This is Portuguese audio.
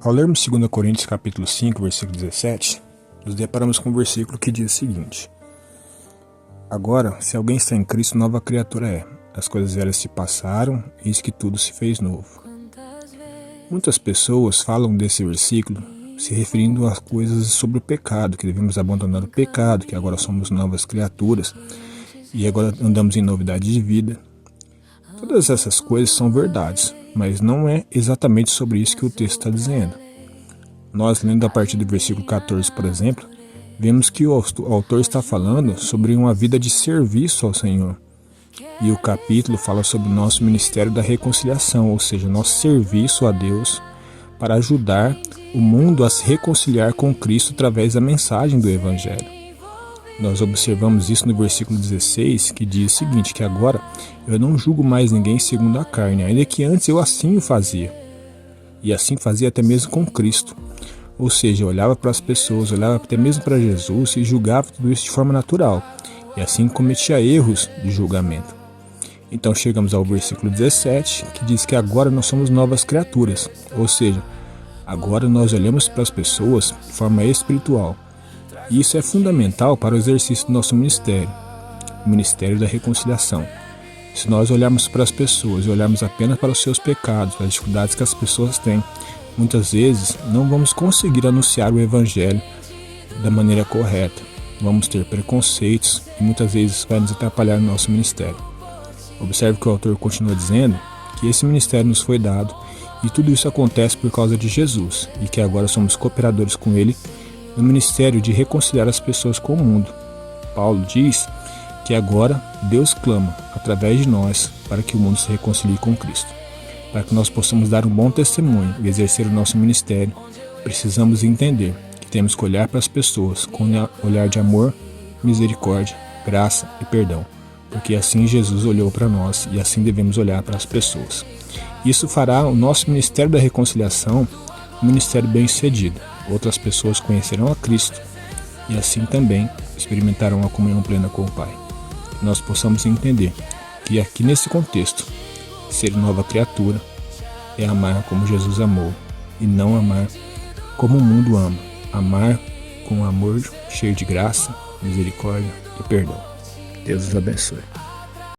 Ao lermos 2 Coríntios capítulo 5, versículo 17, nos deparamos com um versículo que diz o seguinte: Agora, se alguém está em Cristo, nova criatura é. As coisas velhas se passaram, eis que tudo se fez novo. Muitas pessoas falam desse versículo se referindo a coisas sobre o pecado, que devemos abandonar o pecado, que agora somos novas criaturas e agora andamos em novidade de vida. Todas essas coisas são verdades, mas não é exatamente sobre isso que o texto está dizendo. Nós, lendo a partir do versículo 14, por exemplo, vemos que o autor está falando sobre uma vida de serviço ao Senhor. E o capítulo fala sobre o nosso ministério da reconciliação, ou seja, nosso serviço a Deus para ajudar o mundo a se reconciliar com Cristo através da mensagem do Evangelho. Nós observamos isso no versículo 16, que diz o seguinte, que agora eu não julgo mais ninguém segundo a carne, ainda que antes eu assim o fazia. E assim fazia até mesmo com Cristo. Ou seja, eu olhava para as pessoas, olhava até mesmo para Jesus e julgava tudo isso de forma natural. E assim cometia erros de julgamento. Então chegamos ao versículo 17, que diz que agora nós somos novas criaturas. Ou seja, agora nós olhamos para as pessoas de forma espiritual. E isso é fundamental para o exercício do nosso ministério, o ministério da reconciliação. Se nós olharmos para as pessoas e olharmos apenas para os seus pecados, para as dificuldades que as pessoas têm, muitas vezes não vamos conseguir anunciar o Evangelho da maneira correta. Vamos ter preconceitos e muitas vezes vai nos atrapalhar no nosso ministério. Observe que o autor continua dizendo que esse ministério nos foi dado e tudo isso acontece por causa de Jesus e que agora somos cooperadores com Ele no ministério de reconciliar as pessoas com o mundo. Paulo diz que agora Deus clama através de nós para que o mundo se reconcilie com Cristo. Para que nós possamos dar um bom testemunho e exercer o nosso ministério, precisamos entender que temos que olhar para as pessoas com um olhar de amor, misericórdia, graça e perdão. Porque assim Jesus olhou para nós e assim devemos olhar para as pessoas. Isso fará o nosso ministério da reconciliação um ministério bem-sucedido. Outras pessoas conhecerão a Cristo e assim também experimentarão a comunhão plena com o Pai. Que nós possamos entender que aqui nesse contexto, ser nova criatura é amar como Jesus amou e não amar como o mundo ama. Amar com amor cheio de graça, misericórdia e perdão. Deus os abençoe.